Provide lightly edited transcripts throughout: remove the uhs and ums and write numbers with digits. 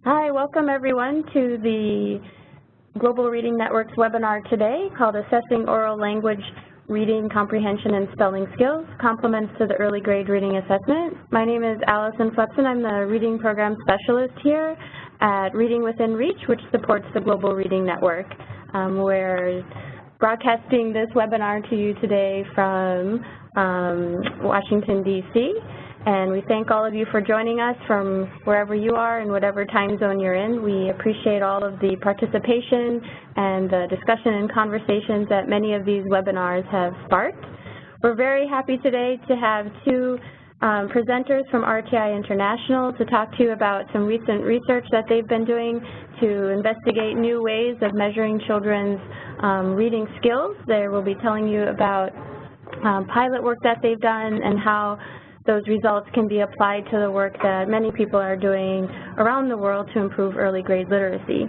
Hi, welcome everyone to the Global Reading Network's webinar today called Assessing Oral Language Reading, Comprehension, and Spelling Skills, Complements to the Early Grade Reading Assessment. My name is Allison Flepson. I'm the Reading Program Specialist here at Reading Within Reach, which supports the Global Reading Network. We're broadcasting this webinar to you today from Washington, D.C., and we thank all of you for joining us from wherever you are and whatever time zone you're in. We appreciate all of the participation and the discussion and conversations that many of these webinars have sparked. We're very happy today to have two presenters from RTI International to talk to you about some recent research that they've been doing to investigate new ways of measuring children's reading skills. They will be telling you about pilot work that they've done and how those results can be applied to the work that many people are doing around the world to improve early grade literacy.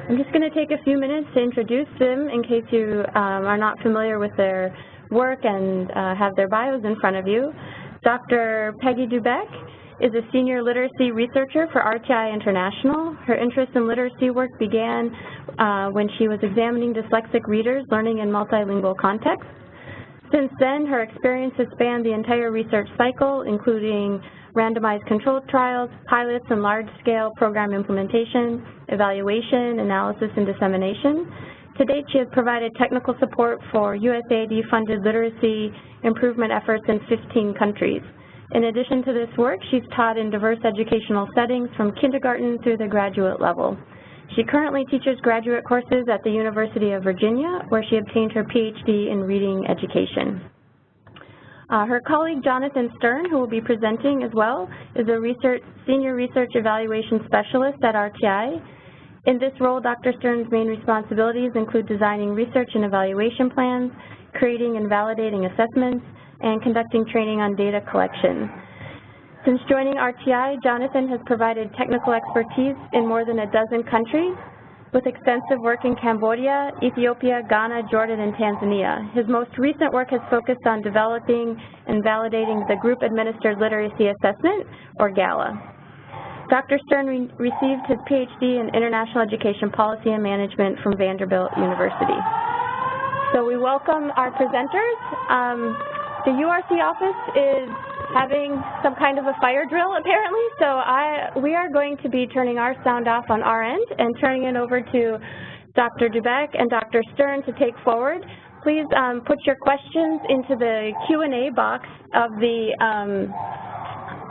I'm just going to take a few minutes to introduce them in case you are not familiar with their work and have their bios in front of you. Dr. Peggy Dubeck is a senior literacy researcher for RTI International. Her interest in literacy work began when she was examining dyslexic readers learning in multilingual contexts. Since then, her experience has spanned the entire research cycle, including randomized controlled trials, pilots, and large-scale program implementation, evaluation, analysis, and dissemination. To date, she has provided technical support for USAID-funded literacy improvement efforts in 15 countries. In addition to this work, she's taught in diverse educational settings from kindergarten through the graduate level. She currently teaches graduate courses at the University of Virginia, where she obtained her PhD in reading education. Her colleague, Jonathan Stern, who will be presenting as well, is a senior research evaluation specialist at RTI. In this role, Dr. Stern's main responsibilities include designing research and evaluation plans, creating and validating assessments, and conducting training on data collection. Since joining RTI, Jonathan has provided technical expertise in more than a dozen countries, with extensive work in Cambodia, Ethiopia, Ghana, Jordan, and Tanzania. His most recent work has focused on developing and validating the Group Administered Literacy Assessment, or GALA. Dr. Stern received his PhD in International Education Policy and Management from Vanderbilt University. So we welcome our presenters. The URC office is having some kind of a fire drill, apparently, so we are going to be turning our sound off on our end and turning it over to Dr. Dubeck and Dr. Stern to take forward. Please put your questions into the Q&A box of the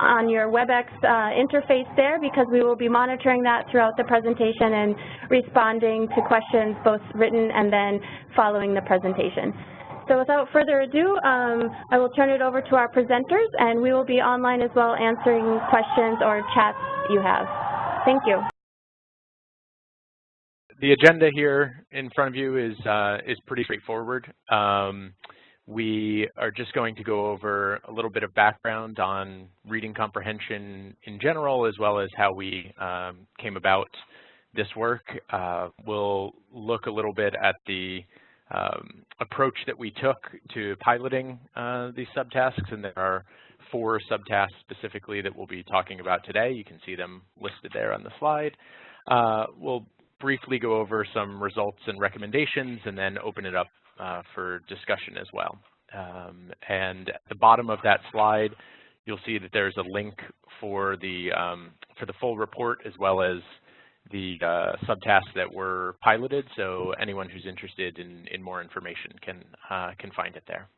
on your WebEx interface there, because we will be monitoring that throughout the presentation and responding to questions both written and then following the presentation. So without further ado, I will turn it over to our presenters, and we will be online as well answering questions or chats you have. Thank you. The agenda here in front of you is pretty straightforward. We are just going to go over a little bit of background on reading comprehension in general, as well as how we came about this work. We'll look a little bit at the approach that we took to piloting these subtasks, and there are 4 subtasks specifically that we'll be talking about today. You can see them listed there on the slide. We'll briefly go over some results and recommendations and then open it up for discussion as well. And at the bottom of that slide, you'll see that there's a link for the full report, as well as the subtasks that were piloted, so anyone who's interested in more information can find it there.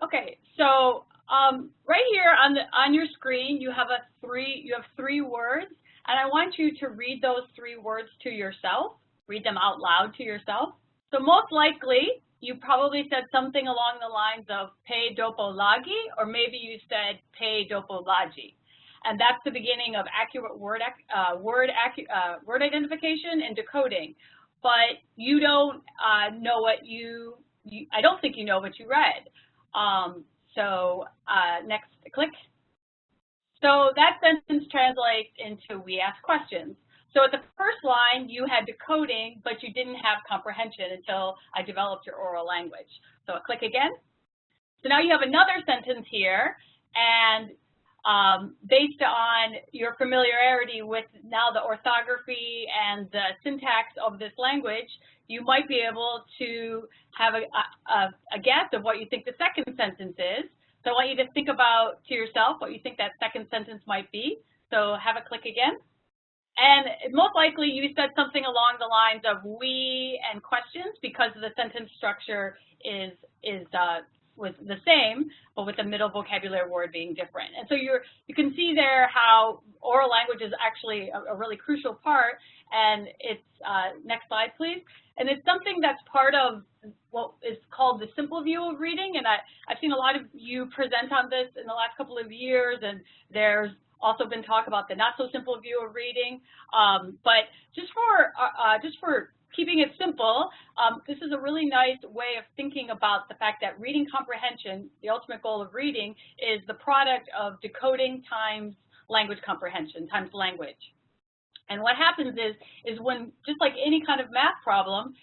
Okay, so right here on your screen you have 3 words, and I want you to read those 3 words to yourself. Read them out loud to yourself. So most likely you probably said something along the lines of pay dopo lagi, or maybe you said pay dopo lagi. And that's the beginning of accurate word identification and decoding. But you don't know what I don't think you know what you read. Next, click. So that sentence translates into we ask questions. So at the first line, you had decoding, but you didn't have comprehension until I developed your oral language. So click again. So now you have another sentence here, and based on your familiarity with now the orthography and the syntax of this language, you might be able to have a guess of what you think the second sentence is. So I want you to think about to yourself what you think that second sentence might be. So have a click again. And most likely you said something along the lines of we and questions because the sentence structure was the same, but with the middle vocabulary word being different. And so you can see there how oral language is actually a really crucial part. And it's, next slide, please. And it's something that's part of what is called the simple view of reading. And I've seen a lot of you present on this in the last couple of years, and there's also been talk about the not so simple view of reading. But just for keeping it simple, this is a really nice way of thinking about the fact that reading comprehension, the ultimate goal of reading, is the product of decoding times language comprehension, times language. And what happens is when, just like any kind of math problem,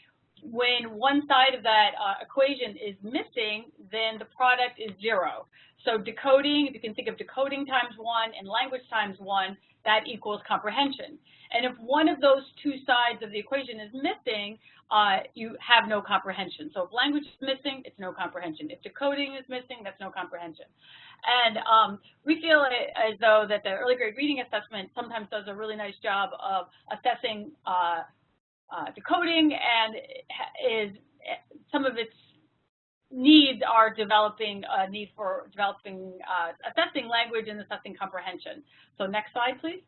when one side of that equation is missing, then the product is 0. So decoding, if you can think of decoding times 1 and language times 1, that equals comprehension. And if one of those two sides of the equation is missing, you have no comprehension. So if language is missing, it's no comprehension. If decoding is missing, that's no comprehension. And we feel as though that the early grade reading assessment sometimes does a really nice job of assessing decoding, and some of its needs are developing a need for assessing language and assessing comprehension. So next slide, please.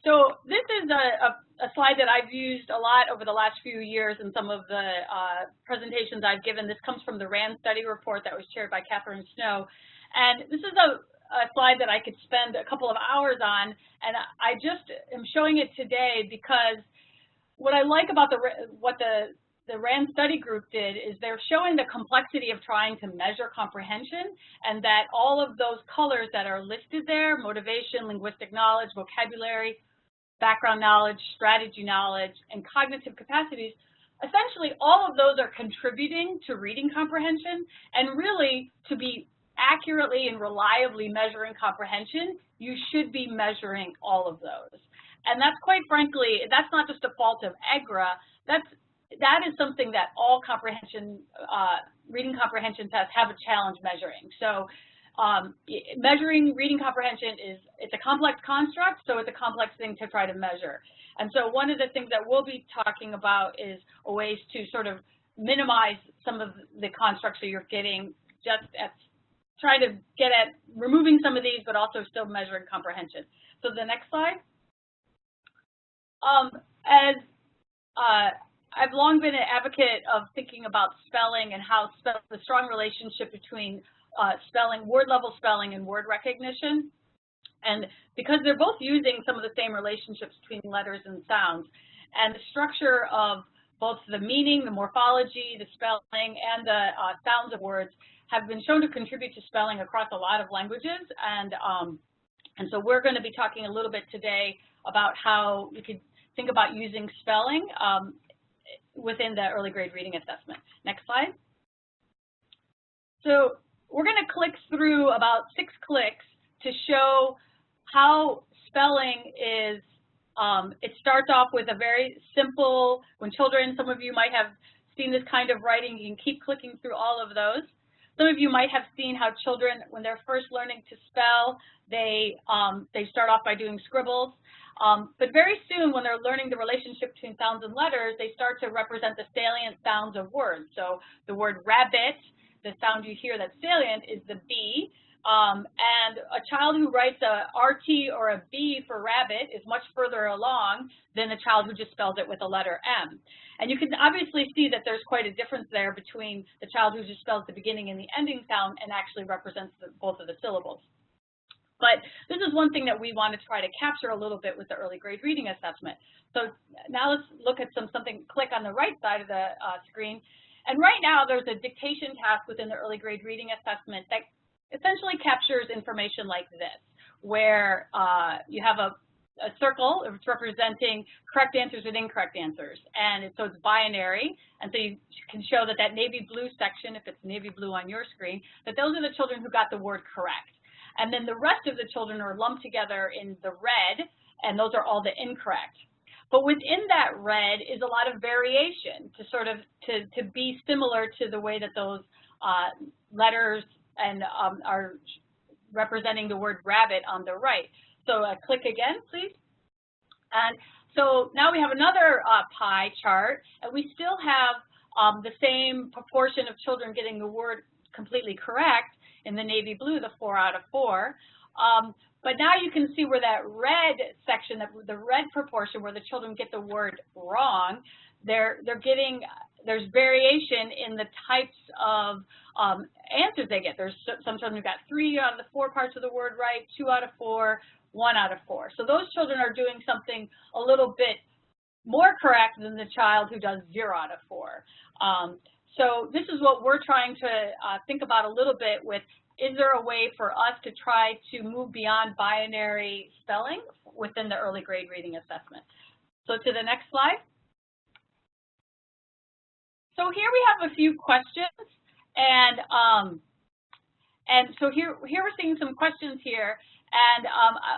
So this is a slide that I've used a lot over the last few years in some of the presentations I've given. This comes from the RAND study report that was chaired by Catherine Snow. And this is a slide that I could spend a couple of hours on, and I just am showing it today because what I like about what the RAND study group did is they're showing the complexity of trying to measure comprehension, and that all of those colors that are listed there, motivation, linguistic knowledge, vocabulary, background knowledge, strategy knowledge, and cognitive capacities, essentially all of those are contributing to reading comprehension. And really, to be accurately and reliably measuring comprehension, you should be measuring all of those. And that's, quite frankly, that's not just a fault of EGRA, that is something that all comprehension, reading comprehension tests have a challenge measuring. So measuring reading comprehension it's a complex construct, so it's a complex thing to try to measure. And so one of the things that we'll be talking about is ways to sort of minimize some of the constructs that you're getting, just at trying to get at removing some of these, but also still measuring comprehension. So the next slide. I've long been an advocate of thinking about spelling and how the strong relationship between word level spelling and word recognition. And because they're both using some of the same relationships between letters and sounds, and the structure of both the meaning, the morphology, the spelling, and the sounds of words have been shown to contribute to spelling across a lot of languages. And so we're going to be talking a little bit today about how we could think about using spelling within the early grade reading assessment. Next slide. So we're going to click through about 6 clicks to show how spelling is, it starts off with a very simple, when children, some of you might have seen this kind of writing, you can keep clicking through all of those. Some of you might have seen how children, when they're first learning to spell, they start off by doing scribbles. But very soon, when they're learning the relationship between sounds and letters, they start to represent the salient sounds of words. So the word rabbit, the sound you hear that's salient is the B. And a child who writes a RT or a B for rabbit is much further along than a child who just spells it with a letter M. And you can obviously see that there's quite a difference there between the child who just spells the beginning and the ending sound and actually represents both of the syllables. But this is one thing that we want to try to capture a little bit with the early grade reading assessment. So now let's look at something, click on the right side of the screen. And right now there's a dictation task within the early grade reading assessment that essentially captures information like this, where you have a a circle. It's representing correct answers and incorrect answers. And so it's binary. And so you can show that that navy blue section, if it's navy blue on your screen, that those are the children who got the word correct. And then the rest of the children are lumped together in the red, and those are all the incorrect. But within that red is a lot of variation to sort of to be similar to the way that those letters and are representing the word rabbit on the right. So click again, please. And so now we have another pie chart, and we still have the same proportion of children getting the word completely correct in the navy blue, the 4 out of 4. But now you can see where that red section, the red proportion where the children get the word wrong, there's variation in the types of answers they get. There's some children who got 3 out of the 4 parts of the word right, 2 out of 4, 1 out of 4. So those children are doing something a little bit more correct than the child who does 0 out of 4. So this is what we're trying to think about a little bit with, is there a way for us to try to move beyond binary spelling within the early grade reading assessment? So to the next slide. So here we have a few questions, and so here we're seeing some questions here, and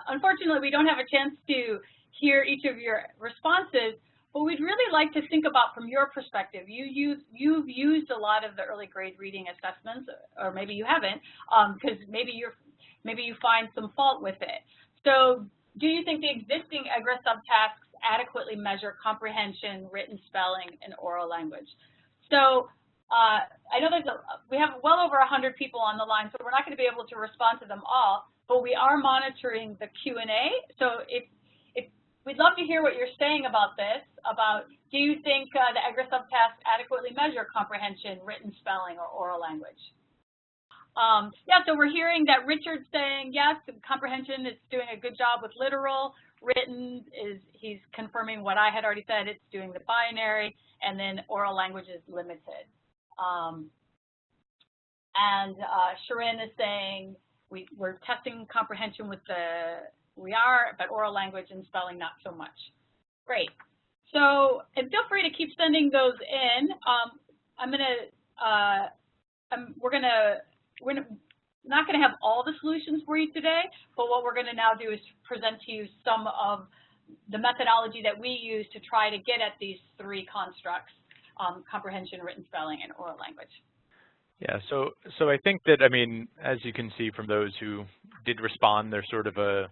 unfortunately we don't have a chance to hear each of your responses, but we'd really like to think about from your perspective. You've used a lot of the early grade reading assessments, or maybe you haven't, because maybe you find some fault with it. So do you think the existing EGRA subtasks adequately measure comprehension, written spelling, and oral language? So I know we have well over 100 people on the line, so we're not going to be able to respond to them all, but we are monitoring the Q&A. So if we'd love to hear what you're saying about this, about do you think the EGRA subtasks adequately measure comprehension, written spelling, or oral language? Yeah, so we're hearing that Richard's saying yes, comprehension is doing a good job with literal. Written he's confirming what I had already said, it's doing the binary, and then oral language is limited. And Sharon is saying we're testing comprehension with but oral language and spelling not so much. Great. So, and feel free to keep sending those in. We're not going to have all the solutions for you today, but what we're going to now do is present to you some of the methodology that we use to try to get at these 3 constructs, comprehension, written spelling, and oral language. Yeah, so I think that, I mean, as you can see from those who did respond, there's sort of a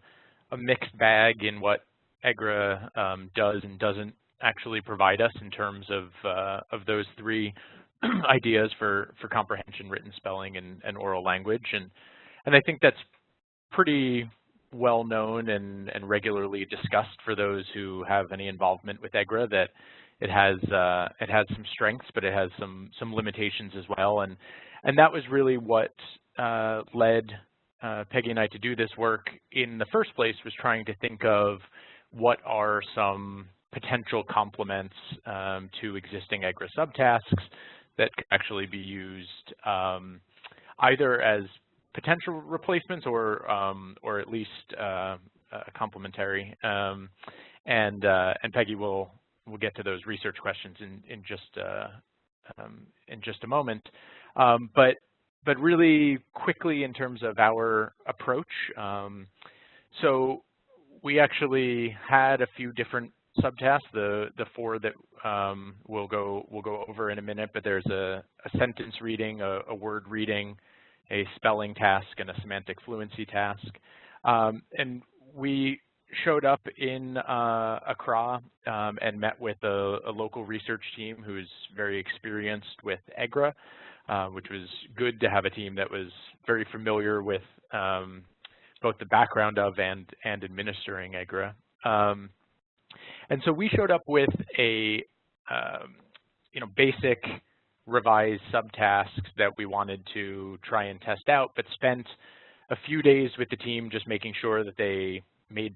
mixed bag in what EGRA does and doesn't actually provide us in terms of those 3 ideas for comprehension, written spelling, and oral language. And I think that's pretty well known and regularly discussed for those who have any involvement with EGRA, that it has some strengths, but it has some limitations as well. And that was really what led Peggy and I to do this work in the first place, was trying to think of what are some potential complements to existing EGRA subtasks that could actually be used either as potential replacements or at least complementary. And Peggy will get to those research questions in just a moment. But really quickly in terms of our approach, so we actually had a few different subtasks, the 4 that we'll go over in a minute, but there's a sentence reading, a word reading, a spelling task, and a semantic fluency task. And we showed up in Accra and met with a local research team who's very experienced with EGRA, which was good to have a team that was very familiar with both the background of and administering EGRA. And so we showed up with a basic revised subtasks that we wanted to try and test out, but spent a few days with the team just making sure that they made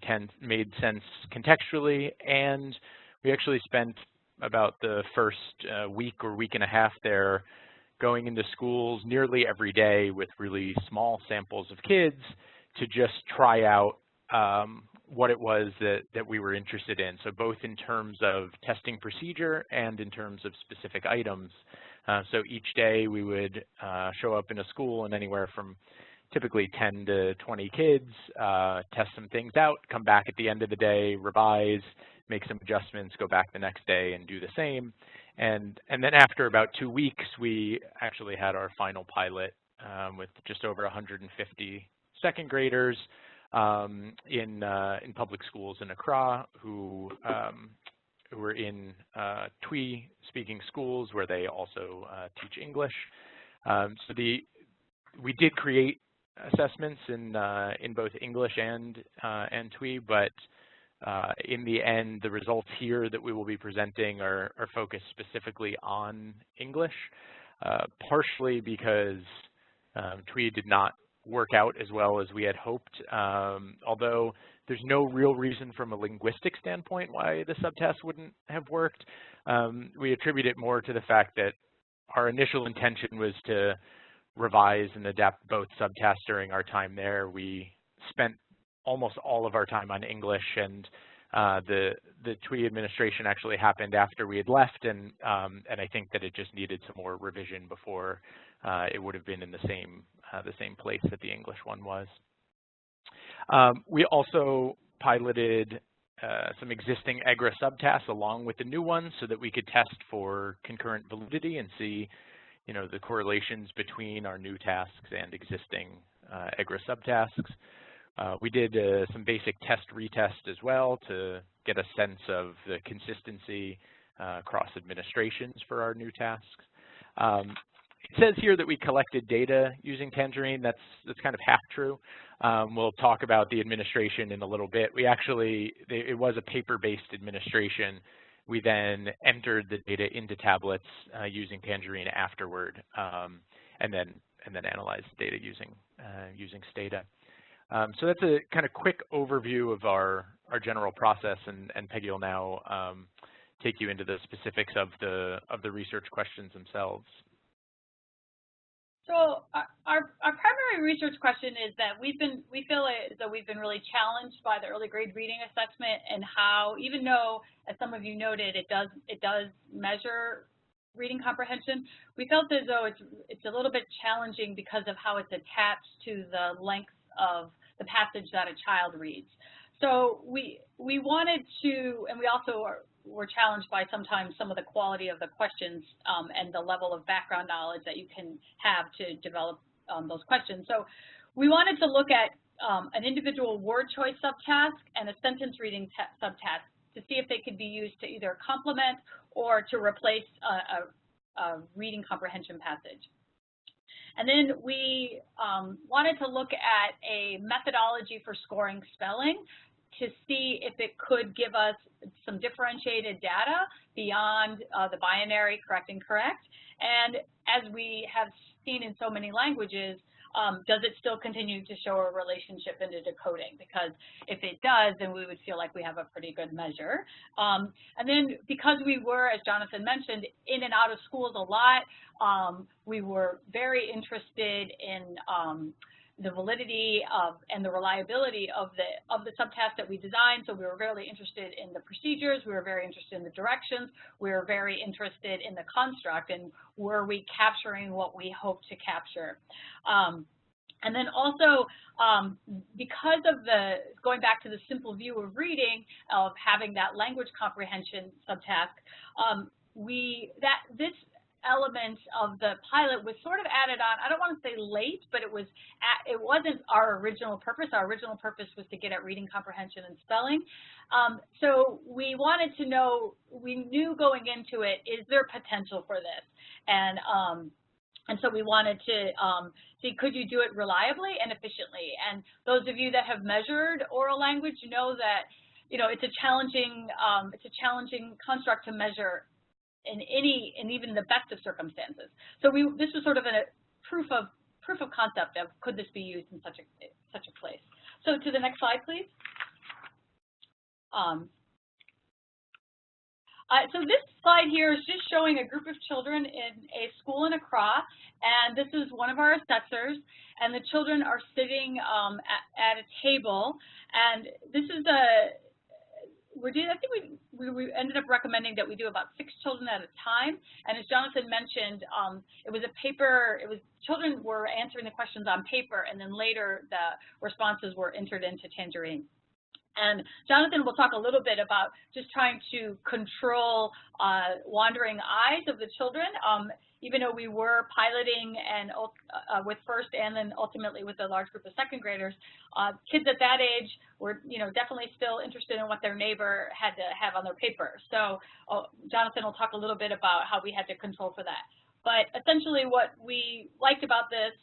sense contextually. And we actually spent about the first week or week and a half there going into schools nearly every day with really small samples of kids to just try out what it was that we were interested in. So both in terms of testing procedure and in terms of specific items. So each day we would show up in a school and anywhere from typically 10 to 20 kids, test some things out, come back at the end of the day, revise, make some adjustments, go back the next day and do the same. And then after about 2 weeks, we actually had our final pilot with just over 150 second graders in public schools in Accra who were in Twi-speaking schools where they also teach English. So we did create assessments in both English and Twi, but in the end, the results here that we will be presenting are focused specifically on English, partially because Twi did not work out as well as we had hoped, although there's no real reason from a linguistic standpoint why the subtest wouldn't have worked. We attribute it more to the fact that our initial intention was to revise and adapt both subtests during our time there. We spent almost all of our time on English, and the Twi administration actually happened after we had left, and I think that it just needed some more revision before it would have been in the same place that the English one was. We also piloted some existing EGRA subtasks along with the new ones so that we could test for concurrent validity and see, the correlations between our new tasks and existing EGRA subtasks. We did some basic test-retest as well to get a sense of the consistency across administrations for our new tasks. It says here that we collected data using Tangerine. That's kind of half true. We'll talk about the administration in a little bit. It was a paper-based administration. We then entered the data into tablets using Tangerine afterward, and then analyzed the data using Stata. So that's a kind of quick overview of our general process, and Peggy will now take you into the specifics of the research questions themselves. So our primary research question is that we feel that we've been really challenged by the early grade reading assessment, and how, even though, as some of you noted, it does measure reading comprehension, we felt as though it's a little bit challenging because of how it's attached to the length of the passage that a child reads. So we wanted to, and we also were challenged by sometimes some of the quality of the questions and the level of background knowledge that you can have to develop those questions. So we wanted to look at an individual word choice subtask and a sentence reading subtask to see if they could be used to either complement or to replace a reading comprehension passage. And then we wanted to look at a methodology for scoring spelling to see if it could give us some differentiated data beyond the binary correct and incorrect. And as we have seen in so many languages, does it still continue to show a relationship into decoding? Because if it does, then we would feel like we have a pretty good measure. And then because we were, as Jonathan mentioned, in and out of schools a lot, we were very interested in the validity and the reliability of the subtask that we designed. So we were really interested in the procedures, we were very interested in the directions, we were very interested in the construct, and were we capturing what we hoped to capture. And then also, because of going back to the simple view of reading, of having that language comprehension subtask, this element of the pilot was sort of added on. I don't want to say late, but it wasn't our original purpose. Our original purpose was to get at reading comprehension and spelling. So we wanted to know, we knew going into it, is there potential for this? And so we wanted to see, could you do it reliably and efficiently? And those of you that have measured oral language know that it's a challenging construct to measure in even the best of circumstances. So this was sort of a proof of concept of, could this be used in such a place. So to the next slide, please. So this slide here is just showing a group of children in a school in EGRA, and this is one of our assessors, and the children are sitting at a table, and this is I think we ended up recommending that we do about 6 children at a time, and as Jonathan mentioned, it was a paper, children were answering the questions on paper, and then later the responses were entered into Tangerine. And Jonathan will talk a little bit about just trying to control wandering eyes of the children. Even though we were piloting and with first and then ultimately with a large group of second graders, kids at that age were, definitely still interested in what their neighbor had to have on their paper. So Jonathan will talk a little bit about how we had to control for that. But essentially what we liked about this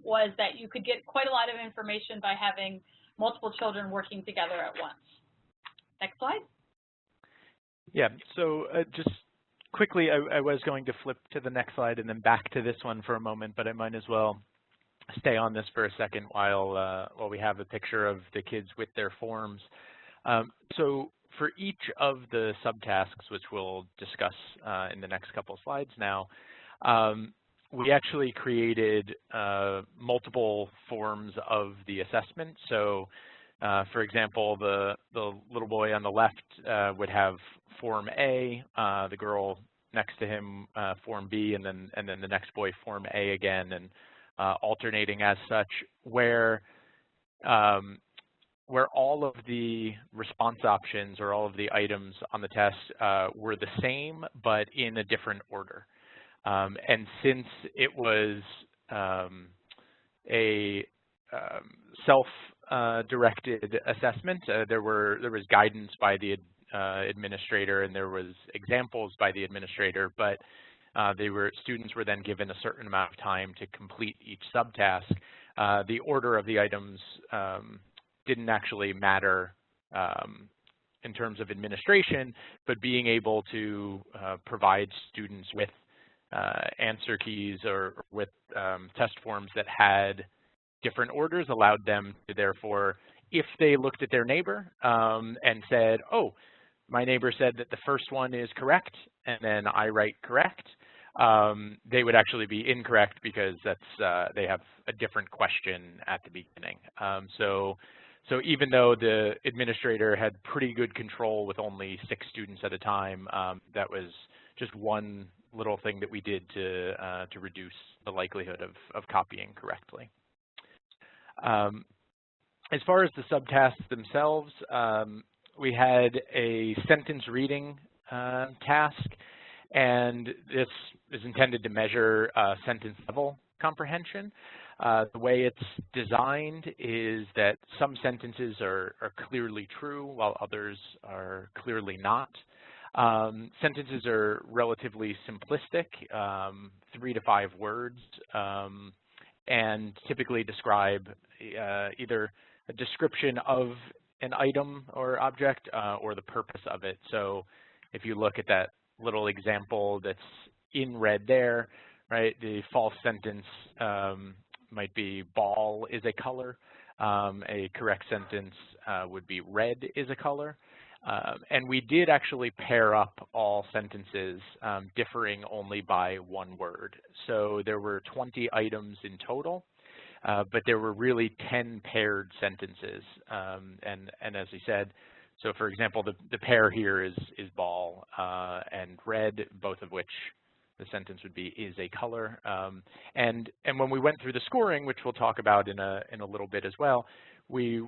was that you could get quite a lot of information by having multiple children working together at once. Next slide. Yeah, so just quickly, I was going to flip to the next slide and then back to this one for a moment, but I might as well stay on this for a second while we have a picture of the kids with their forms. So for each of the subtasks, which we'll discuss in the next couple slides now, we actually created multiple forms of the assessment. So, for example, the little boy on the left would have Form A, the girl next to him Form B, and then the next boy Form A again, and alternating as such, where all of the response options or all of the items on the test were the same but in a different order. And since it was a self-directed assessment, there was guidance by the administrator and there was examples by the administrator, but students were then given a certain amount of time to complete each subtask. The order of the items didn't actually matter in terms of administration, but being able to provide students with answer keys or with test forms that had different orders allowed them to therefore, if they looked at their neighbor and said, oh, my neighbor said that the first one is correct, and then I write correct, they would actually be incorrect because they have a different question at the beginning. So even though the administrator had pretty good control with only 6 students at a time, that was just one little thing that we did to reduce the likelihood of copying correctly. As far as the subtasks themselves, we had a sentence reading task, and this is intended to measure sentence level comprehension. The way it's designed is that some sentences are clearly true while others are clearly not. Sentences are relatively simplistic, 3 to 5 words, and typically describe either a description of an item or object or the purpose of it. So if you look at that little example that's in red there, right, the false sentence might be ball is a color. A correct sentence would be red is a color. And we did actually pair up all sentences differing only by 1 word. So there were 20 items in total, but there were really 10 paired sentences. And as we said, so for example, the pair here is ball and red, both of which the sentence would be is a color. And when we went through the scoring, which we'll talk about in a little bit as well, we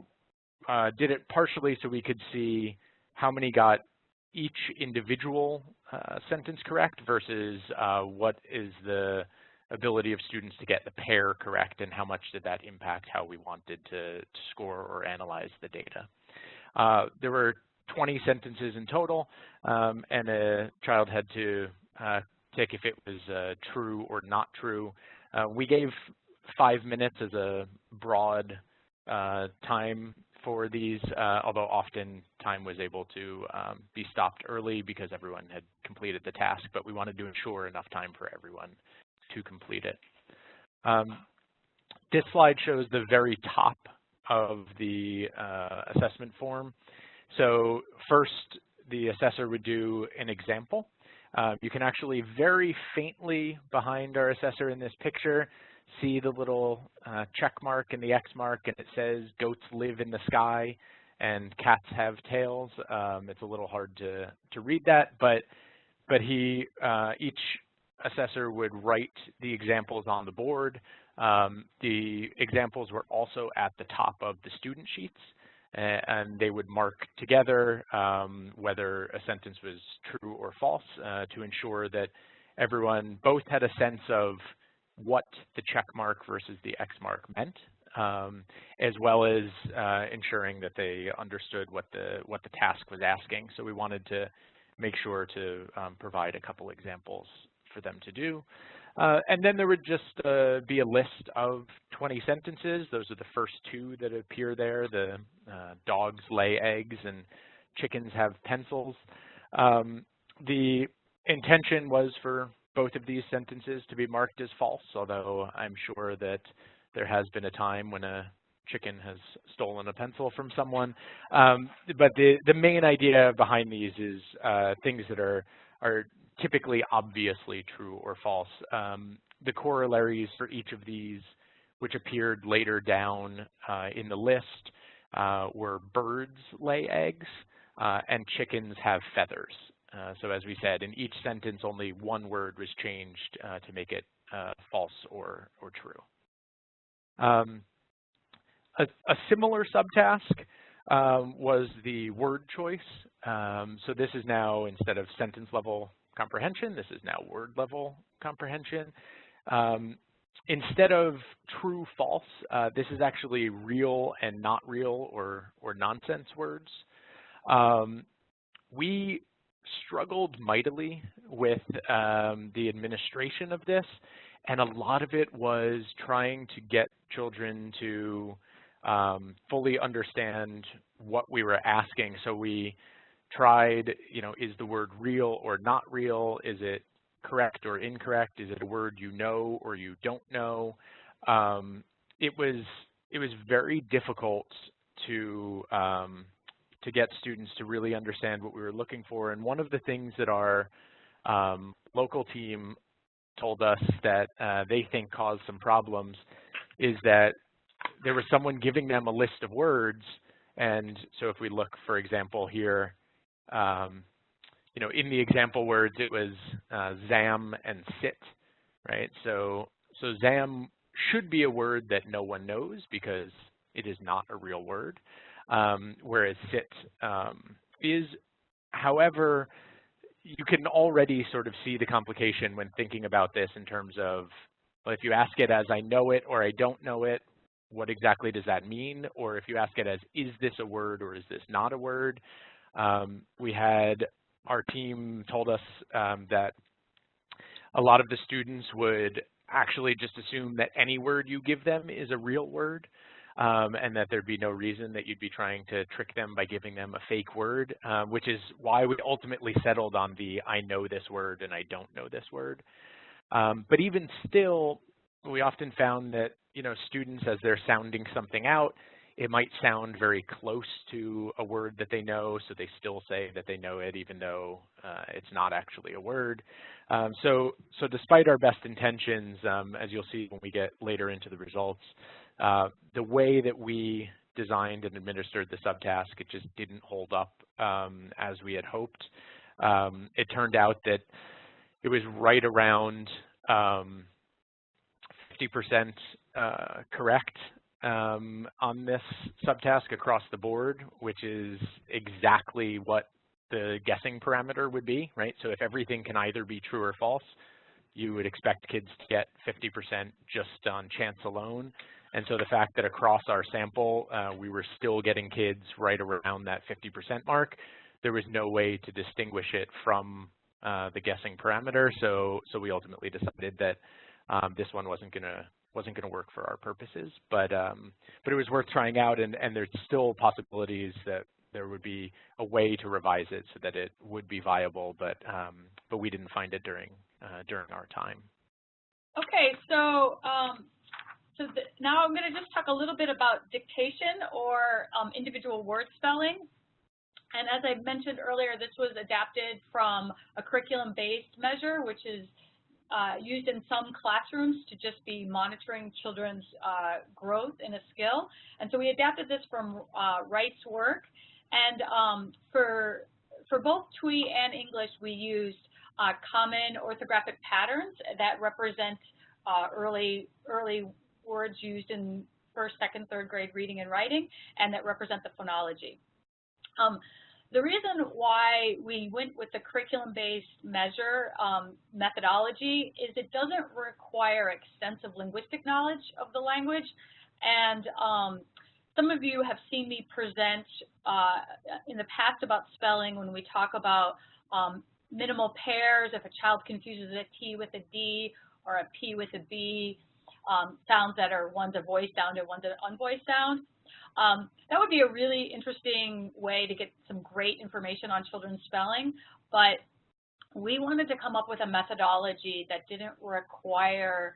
did it partially so we could see how many got each individual sentence correct versus what is the ability of students to get the pair correct, and how much did that impact how we wanted to score or analyze the data. There were 20 sentences in total, and a child had to tick if it was true or not true. We gave 5 minutes as a broad time for these, although often time was able to be stopped early because everyone had completed the task, but we wanted to ensure enough time for everyone to complete it. This slide shows the very top of the assessment form. So first, the assessor would do an example. You can actually very faintly behind our assessor in this picture see the little check mark and the X mark, and it says goats live in the sky and cats have tails. It's a little hard to read that, but each assessor would write the examples on the board. The examples were also at the top of the student sheets, and they would mark together whether a sentence was true or false to ensure that everyone both had a sense of what the check mark versus the X mark meant, as well as ensuring that they understood what the task was asking. So we wanted to make sure to provide a couple examples for them to do. And then there would just be a list of 20 sentences. Those are the first two that appear there. The dogs lay eggs and chickens have pencils. The intention was for both of these sentences to be marked as false, although I'm sure that there has been a time when a chicken has stolen a pencil from someone. But the main idea behind these is things that are typically obviously true or false. The corollaries for each of these, which appeared later down in the list, were birds lay eggs and chickens have feathers. So as we said, in each sentence, only one word was changed to make it false or true. A similar subtask was the word choice. So this is now, instead of sentence level comprehension, this is now word level comprehension. Instead of true, false, this is actually real and not real or nonsense words. We struggled mightily with the administration of this, and a lot of it was trying to get children to fully understand what we were asking. So we tried, is the word real or not real? Is it correct or incorrect? Is it a word you know or you don't know? It was very difficult to get students to really understand what we were looking for. And one of the things that our local team told us that they think caused some problems is that there was someone giving them a list of words. And so if we look, for example, here, in the example words, it was zam and sit, right? So zam should be a word that no one knows because it is not a real word, whereas sit is. However, you can already sort of see the complication when thinking about this in terms of, well, if you ask it as I know it or I don't know it, what exactly does that mean? Or if you ask it as, is this a word or is this not a word? We had our team told us that a lot of the students would actually just assume that any word you give them is a real word, and that there'd be no reason that you'd be trying to trick them by giving them a fake word, which is why we ultimately settled on the I know this word and I don't know this word. But even still, we often found that students, as they're sounding something out, it might sound very close to a word that they know, so they still say that they know it, even though it's not actually a word. So despite our best intentions, as you'll see when we get later into the results, the way that we designed and administered the subtask, it just didn't hold up as we had hoped. It turned out that it was right around 50% correct on this subtask across the board, which is exactly what the guessing parameter would be, right? So if everything can either be true or false, you would expect kids to get 50% just on chance alone. And so the fact that across our sample, we were still getting kids right around that 50% mark, there was no way to distinguish it from the guessing parameter. So we ultimately decided that this one wasn't gonna work for our purposes, but it was worth trying out, and there's still possibilities that there would be a way to revise it so that it would be viable, but we didn't find it during our time. Okay, so now I'm going to just talk a little bit about dictation or individual word spelling. And as I mentioned earlier, this was adapted from a curriculum-based measure, which is used in some classrooms to just be monitoring children's growth in a skill. And so we adapted this from Wright's work. And for both TWE and English, we used common orthographic patterns that represent early words used in first, second, third grade reading and writing, and that represent the phonology. The reason why we went with the curriculum-based measure methodology is it doesn't require extensive linguistic knowledge of the language. And some of you have seen me present in the past about spelling when we talk about minimal pairs, if a child confuses a T with a D or a P with a B, sounds that are one's a voice sound and one's an unvoiced sound. That would be a really interesting way to get some great information on children's spelling, but we wanted to come up with a methodology that didn't require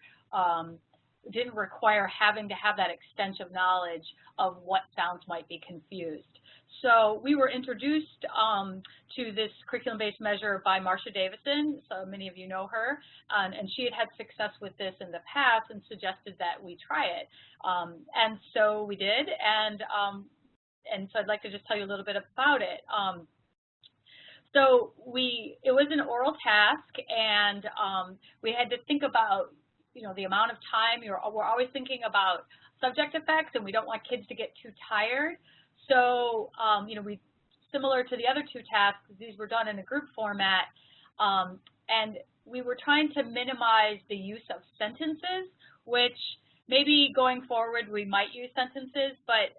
having to have that extensive knowledge of what sounds might be confused. So we were introduced to this curriculum-based measure by Marcia Davison, so many of you know her, and she had success with this in the past and suggested that we try it. And so we did, and so I'd like to just tell you a little bit about it. So it was an oral task, and we had to think about, the amount of time. We're always thinking about subject effects, and we don't want kids to get too tired. So, similar to the other two tasks, these were done in a group format, and we were trying to minimize the use of sentences, which maybe going forward we might use sentences, but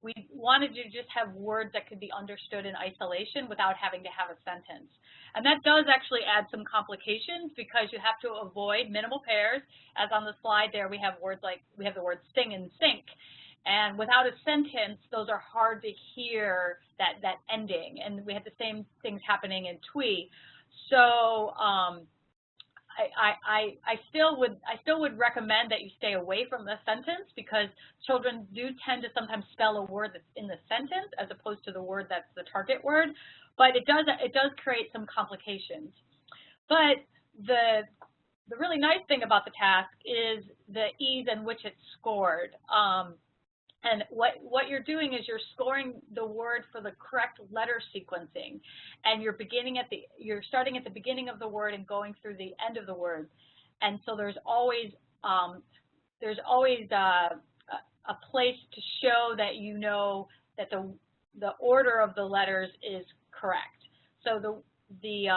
we wanted to just have words that could be understood in isolation without having to have a sentence. And that does actually add some complications because you have to avoid minimal pairs. As on the slide there, we have words like, we have the words sing and sink. And without a sentence, those are hard to hear, that ending. And we had the same things happening in TWE. So I still would recommend that you stay away from the sentence because children do tend to sometimes spell a word that's in the sentence as opposed to the word that's the target word. But it does create some complications. But the really nice thing about the task is the ease in which it's scored. And what you're doing is you're scoring the word for the correct letter sequencing, and you're starting at the beginning of the word and going through the end of the word. And so there's always a place to show that you know that the order of the letters is correct. So the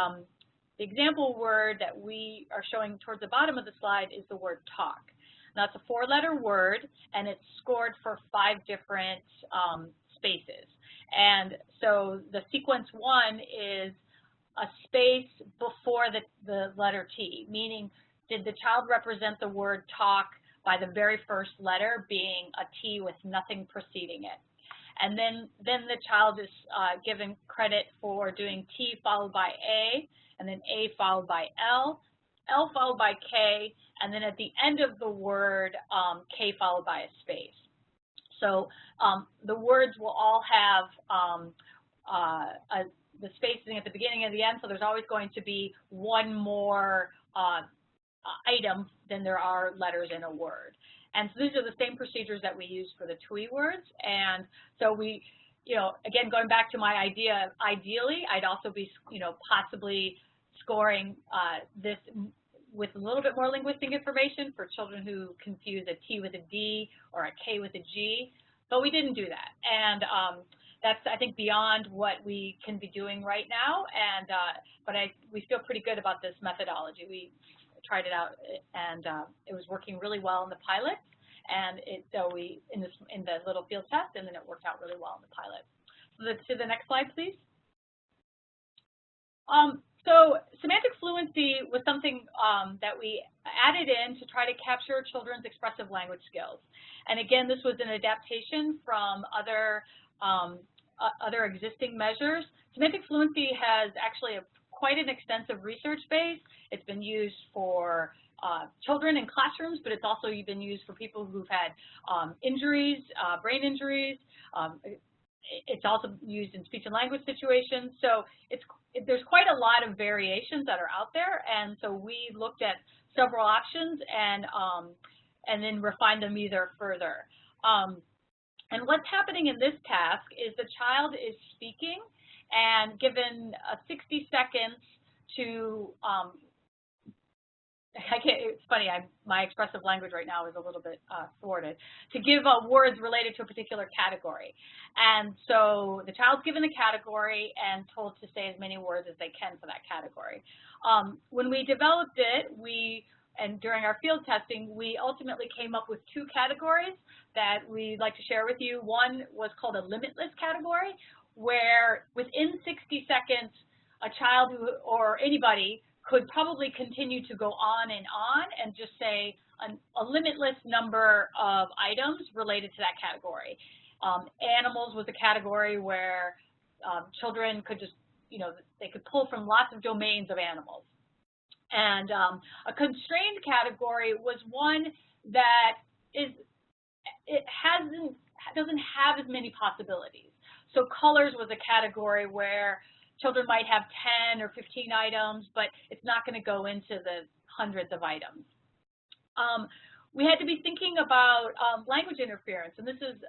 example word that we are showing towards the bottom of the slide is the word talk. That's a 4-letter word, and it's scored for 5 different spaces. And so the sequence 1 is a space before the letter T, meaning did the child represent the word talk by the very first letter being a T with nothing preceding it. And then the child is given credit for doing T followed by A, and then A followed by L, L followed by K, and then at the end of the word, K followed by a space. So the words will all have the spacing at the beginning and the end, so there's always going to be one more item than there are letters in a word. And so these are the same procedures that we use for the TWE words. And so we, again, going back to my idea, ideally, I'd also be, possibly scoring this with a little bit more linguistic information for children who confuse a T with a D or a K with a G, but we didn't do that. And that's, I think, beyond what we can be doing right now. And but we feel pretty good about this methodology. We tried it out, and it was working really well in the pilot. And so we in the little field test, and then it worked out really well in the pilot. So to the next slide, please. So semantic fluency was something that we added in to try to capture children's expressive language skills. And again, this was an adaptation from other existing measures. Semantic fluency has actually quite an extensive research base. It's been used for children in classrooms, but it's also been used for people who've had injuries, brain injuries, it's also used in speech and language situations. So there's quite a lot of variations that are out there, and so we looked at several options and then refined them either further. And what's happening in this task is the child is speaking and given 60 seconds to it's funny, my expressive language right now is a little bit thwarted, to give words related to a particular category. And so the child's given a category and told to say as many words as they can for that category. When we developed it, and during our field testing, we ultimately came up with 2 categories that we'd like to share with you. One was called a limitless category, where within 60 seconds, a child or anybody could probably continue to go on and just say a limitless number of items related to that category. Animals was a category where children could just, they could pull from lots of domains of animals. And a constrained category was one that doesn't have as many possibilities. So colors was a category where children might have 10 or 15 items, but it's not going to go into the hundreds of items. We had to be thinking about language interference, and this is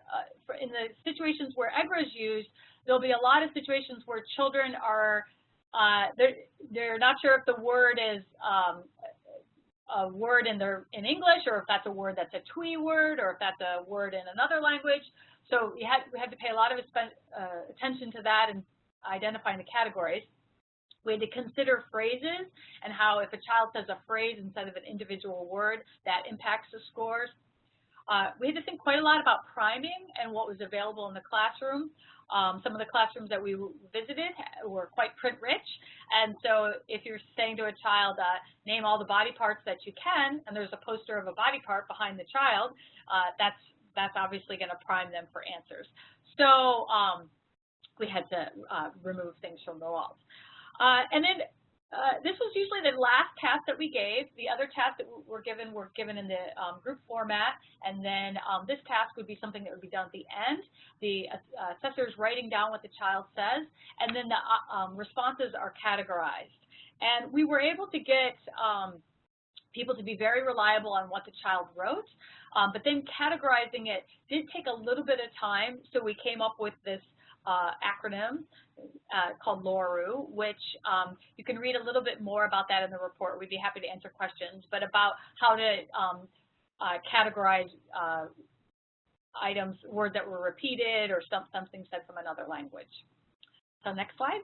in the situations where EGRA is used. There'll be a lot of situations where children are they're not sure if the word is a word in English, or if that's a word that's a TWE word, or if that's a word in another language. So we had to pay a lot of attention to that and identifying the categories. We had to consider phrases and how if a child says a phrase instead of an individual word, that impacts the scores. We had to think quite a lot about priming and what was available in the classroom. Some of the classrooms that we visited were quite print rich, and so if you're saying to a child, name all the body parts that you can, and there's a poster of a body part behind the child, that's obviously going to prime them for answers. So we had to remove things from the walls. And then this was usually the last task that we gave. The other tasks that were given in the group format, and then this task would be something that would be done at the end. The assessor is writing down what the child says, and then the responses are categorized. And we were able to get people to be very reliable on what the child wrote, but then categorizing it did take a little bit of time, so we came up with this acronym called LORU, which you can read a little bit more about that in the report. We'd be happy to answer questions, but about how to categorize items, words that were repeated or something said from another language. So next slide.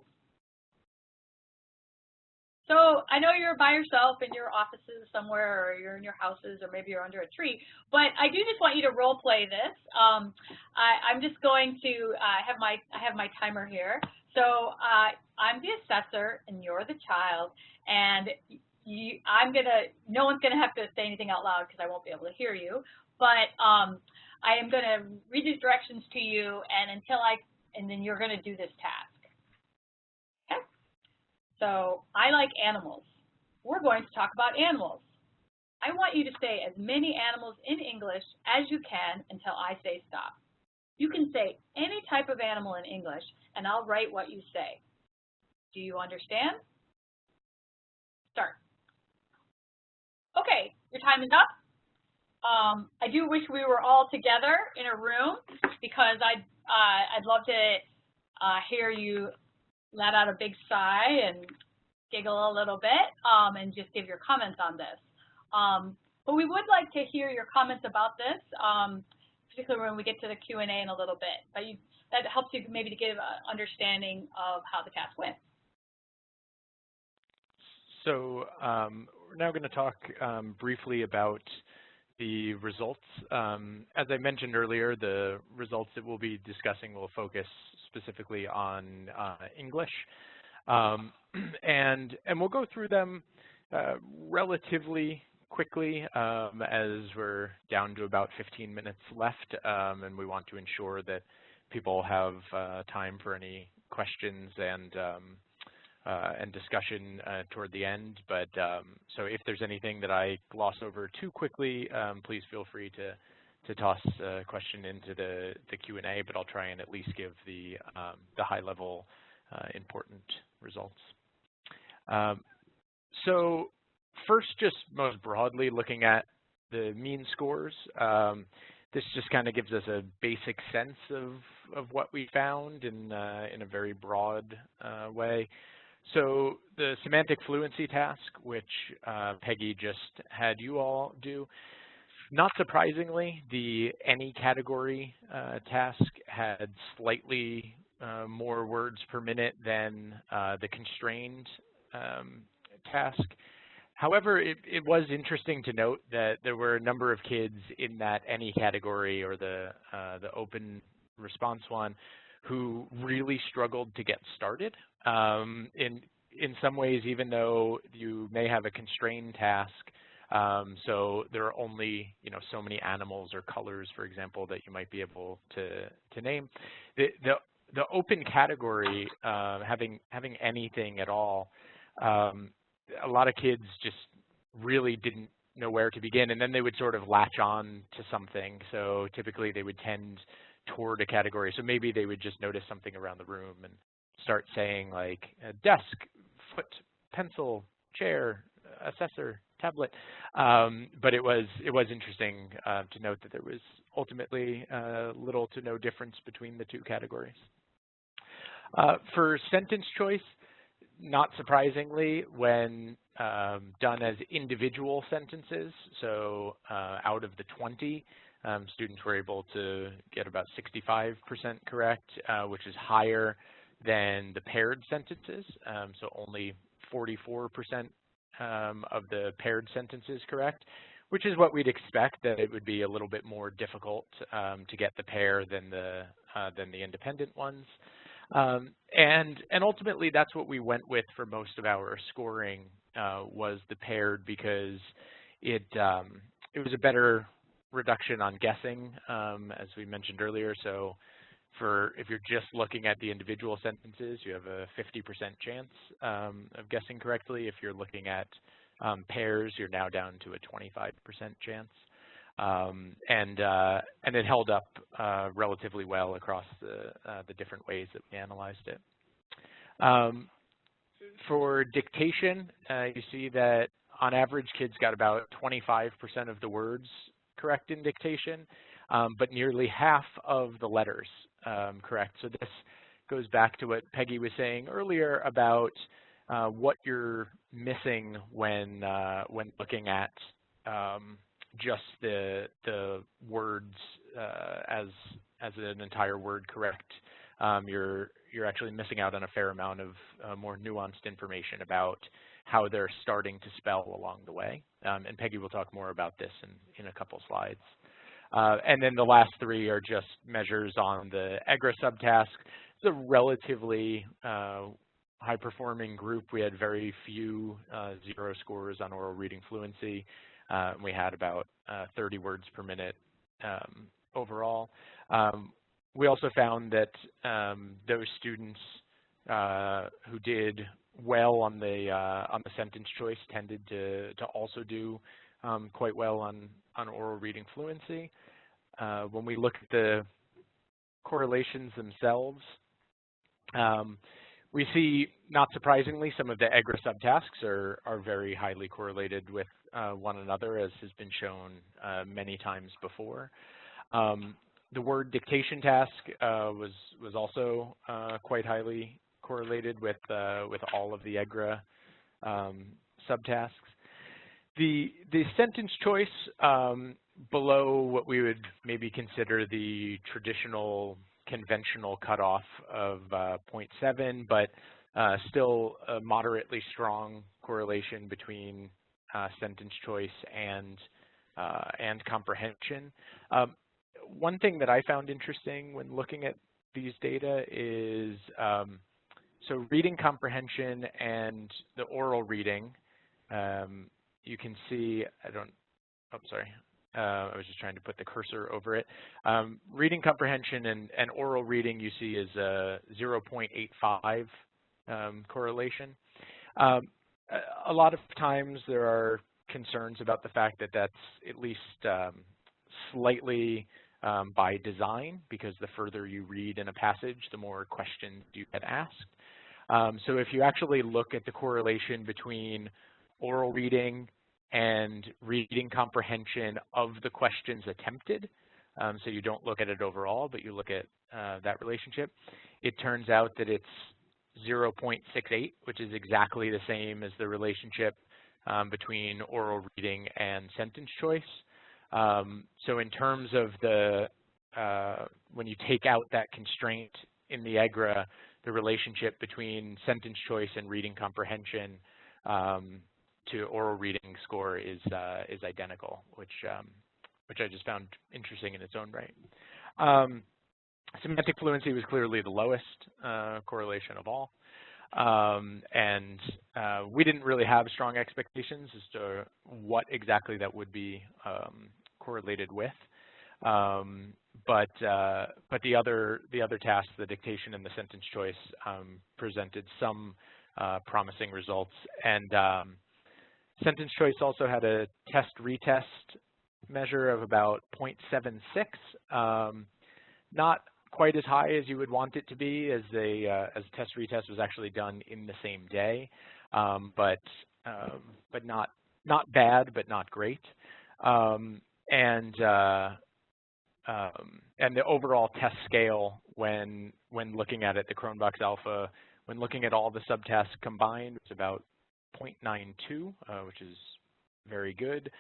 So I know you're by yourself in your offices somewhere, or you're in your houses, or maybe you're under a tree, but I do just want you to role play this. I'm just going to I have my timer here. So I'm the assessor and you're the child, and no one's gonna have to say anything out loud because I won't be able to hear you, but I am gonna read these directions to you, and then you're gonna do this task. So I like animals. We're going to talk about animals. I want you to say as many animals in English as you can until I say stop. You can say any type of animal in English, and I'll write what you say. Do you understand? Start. Okay, your time is up. I do wish we were all together in a room, because I'd love to hear you let out a big sigh and giggle a little bit and just give your comments on this. But we would like to hear your comments about this, particularly when we get to the Q&A in a little bit. But that helps you maybe to give an understanding of how the task went. So we're now going to talk briefly about the results. As I mentioned earlier, the results that we'll be discussing will focus specifically on English. And we'll go through them relatively quickly, as we're down to about 15 minutes left, and we want to ensure that people have time for any questions and discussion toward the end. But so if there's anything that I gloss over too quickly, please feel free to toss a question into the Q&A, but I'll try and at least give the high-level important results. So first, just most broadly looking at the mean scores, this just kind of gives us a basic sense of what we found in a very broad way. So the semantic fluency task, which Peggy just had you all do, not surprisingly, the any category task had slightly more words per minute than the constrained task. However, it was interesting to note that there were a number of kids in that any category or the open response one who really struggled to get started. In some ways, even though you may have a constrained task, so there are only so many animals or colors, for example, that you might be able to name. The open category, having anything at all, a lot of kids just really didn't know where to begin, and then they would sort of latch on to something. So typically they would tend toward a category. So maybe they would just notice something around the room and start saying like desk, foot, pencil, chair, assessor, tablet. But it was interesting to note that there was ultimately little to no difference between the two categories. For sentence choice, not surprisingly, when done as individual sentences, so out of the 20, students were able to get about 65% correct, which is higher than the paired sentences, so only 44% of the paired sentences correct, which is what we'd expect, that it would be a little bit more difficult to get the pair than the independent ones. And ultimately, that's what we went with for most of our scoring, was the paired, because it was a better reduction on guessing, as we mentioned earlier. So if you're just looking at the individual sentences, you have a 50% chance of guessing correctly. If you're looking at pairs, you're now down to a 25% chance. And it held up relatively well across the different ways that we analyzed it. For dictation, you see that on average, kids got about 25% of the words correct in dictation, but nearly half of the letters correct. So this goes back to what Peggy was saying earlier about what you're missing when looking at just the words as an entire word correct. You're actually missing out on a fair amount of more nuanced information about how they're starting to spell along the way. And Peggy will talk more about this in a couple slides. And then the last three are just measures on the EGRA subtask. It's a relatively high-performing group. We had very few 0 scores on oral reading fluency. We had about 30 words per minute overall. We also found that those students who did well on the sentence choice tended to also do quite well on oral reading fluency. When we look at the correlations themselves, we see, not surprisingly, some of the EGRA subtasks are very highly correlated with one another, as has been shown many times before. The word dictation task was also quite highly correlated with all of the EGRA subtasks. The sentence choice below what we would maybe consider the traditional conventional cutoff of 0.7, but still a moderately strong correlation between sentence choice and comprehension. One thing that I found interesting when looking at these data is, so reading comprehension and the oral reading, you can see, I was just trying to put the cursor over it. Reading comprehension and oral reading you see is a 0.85 correlation. A lot of times there are concerns about the fact that that's at least slightly by design, because the further you read in a passage, the more questions you get asked. So if you actually look at the correlation between oral reading and reading comprehension of the questions attempted, so you don't look at it overall, but you look at that relationship, it turns out that it's 0.68, which is exactly the same as the relationship between oral reading and sentence choice. So in terms of the, when you take out that constraint in the EGRA, the relationship between sentence choice and reading comprehension to oral reading score is identical, which I just found interesting in its own right. Semantic fluency was clearly the lowest correlation of all. And we didn't really have strong expectations as to what exactly that would be correlated with. But the other tasks, the dictation and the sentence choice, presented some promising results. And sentence choice also had a test-retest measure of about 0.76, not quite as high as you would want it to be, as a test-retest was actually done in the same day, but not bad, but not great. And the overall test scale, when looking at it, the Cronbach's alpha, when looking at all the subtests combined, it's about 0.92, which is very good.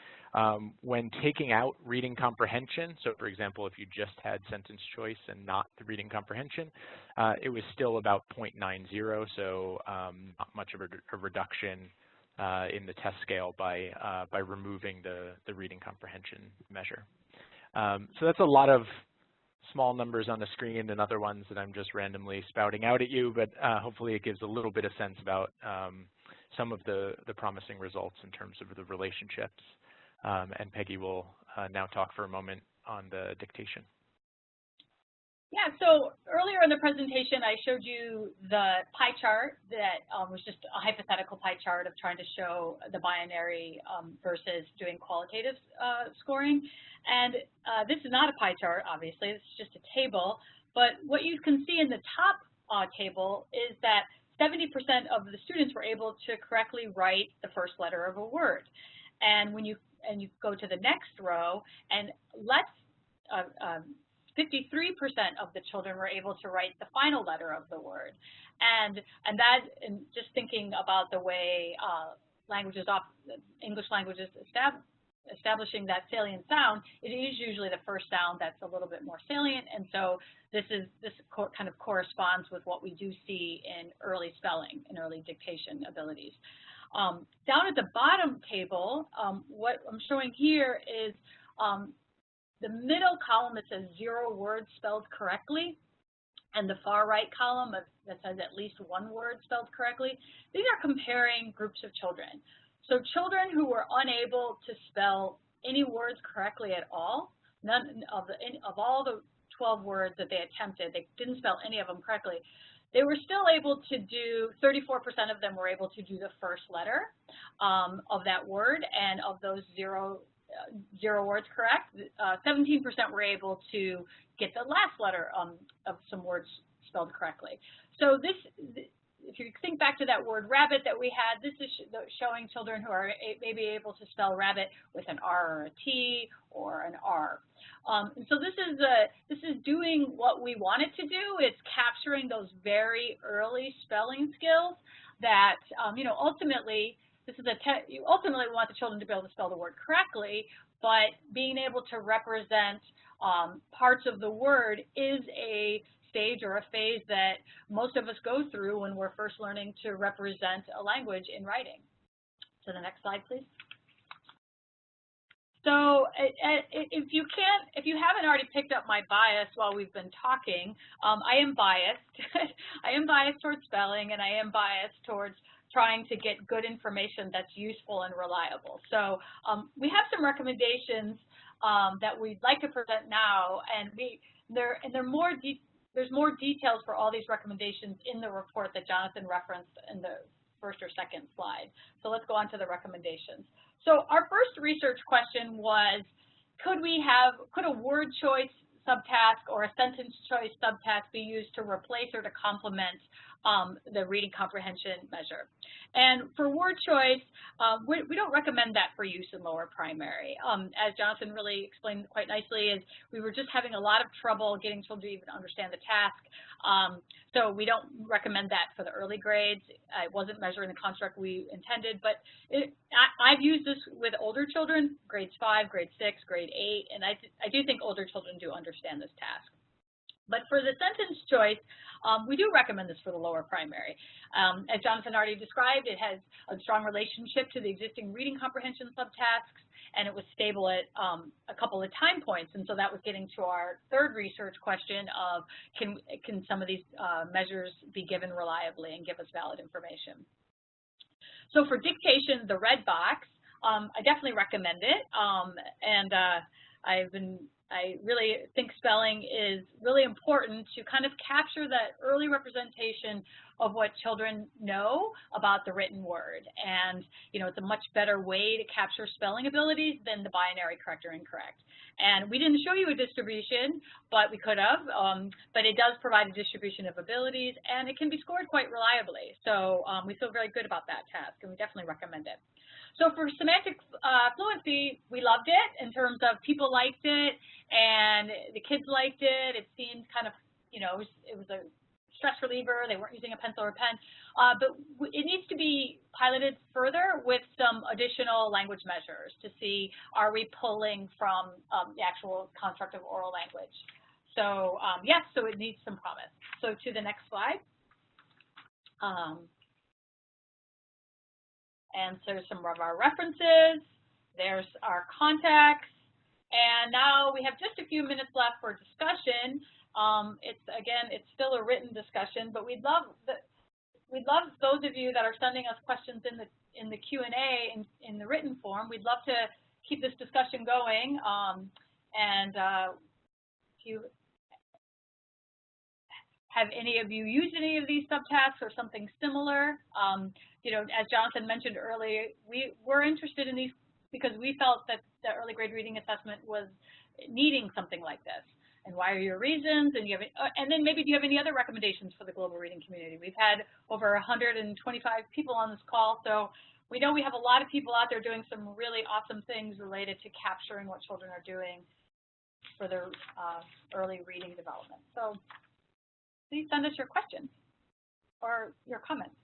When taking out reading comprehension, so for example, if you just had sentence choice and not the reading comprehension, it was still about 0.90, so not much of a reduction in the test scale by removing the reading comprehension measure. So that's a lot of small numbers on the screen and other ones that I'm just randomly spouting out at you, but hopefully it gives a little bit of sense about some of the promising results in terms of the relationships. And Peggy will now talk for a moment on the dictation. Yeah, so earlier in the presentation, I showed you the pie chart that was just a hypothetical pie chart of trying to show the binary versus doing qualitative scoring. And this is not a pie chart, obviously, it's just a table. But what you can see in the top table is that 70% of the students were able to correctly write the first letter of a word. And when you go to the next row, and 53% of the children were able to write the final letter of the word. And just thinking about the way English languages establishing that salient sound, it is usually the first sound that's a little bit more salient, and so this kind of corresponds with what we do see in early spelling and early dictation abilities. Down at the bottom table, what I'm showing here is the middle column that says 0 words spelled correctly, and the far right column that says at least 1 word spelled correctly. These are comparing groups of children. So children who were unable to spell any words correctly at all, none of all the 12 words that they attempted, they didn't spell any of them correctly. They were still able to do, 34% of them were able to do the first letter of that word, and of those 0 words correct, 17% were able to get the last letter of some words spelled correctly. So this, if you think back to that word rabbit that we had, this is showing children who are maybe able to spell rabbit with an R or a T or an R. And so this is doing what we want it to do. It's capturing those very early spelling skills that ultimately you ultimately want the children to be able to spell the word correctly, but being able to represent parts of the word is a stage or a phase that most of us go through when we're first learning to represent a language in writing. So the next slide, please. So if you haven't already picked up my bias while we've been talking, I am biased. I am biased towards spelling, and I am biased towards trying to get good information that's useful and reliable. So we have some recommendations that we'd like to present now, and there's more details for all these recommendations in the report that Jonathan referenced in the first or second slide. So let's go on to the recommendations. So our first research question was, could a word choice subtask or a sentence choice subtask be used to replace or to complement the reading comprehension measure? And for word choice, we don't recommend that for use in lower primary. As Jonathan really explained quite nicely, is we were just having a lot of trouble getting children to even understand the task. So we don't recommend that for the early grades. It wasn't measuring the construct we intended, but I've used this with older children, grades 5, grade 6, grade 8, and I do think older children do understand this task. But for the sentence choice, we do recommend this for the lower primary. As Jonathan already described, it has a strong relationship to the existing reading comprehension subtasks, and it was stable at a couple of time points. And so that was getting to our third research question of can some of these measures be given reliably and give us valid information? So for dictation, the red box, I definitely recommend it. I really think spelling is really important to kind of capture that early representation of what children know about the written word. And, you know, it's a much better way to capture spelling abilities than the binary correct or incorrect. And we didn't show you a distribution, but we could have. But it does provide a distribution of abilities, and it can be scored quite reliably. So we feel very good about that task, and we definitely recommend it. So for semantic fluency, we loved it in terms of people liked it and the kids liked it. It seemed kind of, you know, it was a stress reliever. They weren't using a pencil or a pen. But it needs to be piloted further with some additional language measures to see, are we pulling from the actual construct of oral language? So yes, so it needs some promise. So to the next slide. And so some of our references, there's our contacts, and now we have just a few minutes left for discussion. It's still a written discussion, but we'd love those of you that are sending us questions in the Q&A in the written form. We'd love to keep this discussion going, if you have any of you used any of these subtasks or something similar? You know, as Jonathan mentioned earlier, we were interested in these because we felt that the early grade reading assessment was needing something like this. And why are your reasons? And then maybe do you have any other recommendations for the global reading community? We've had over 125 people on this call, so we know we have a lot of people out there doing some really awesome things related to capturing what children are doing for their early reading development. So please send us your questions or your comments.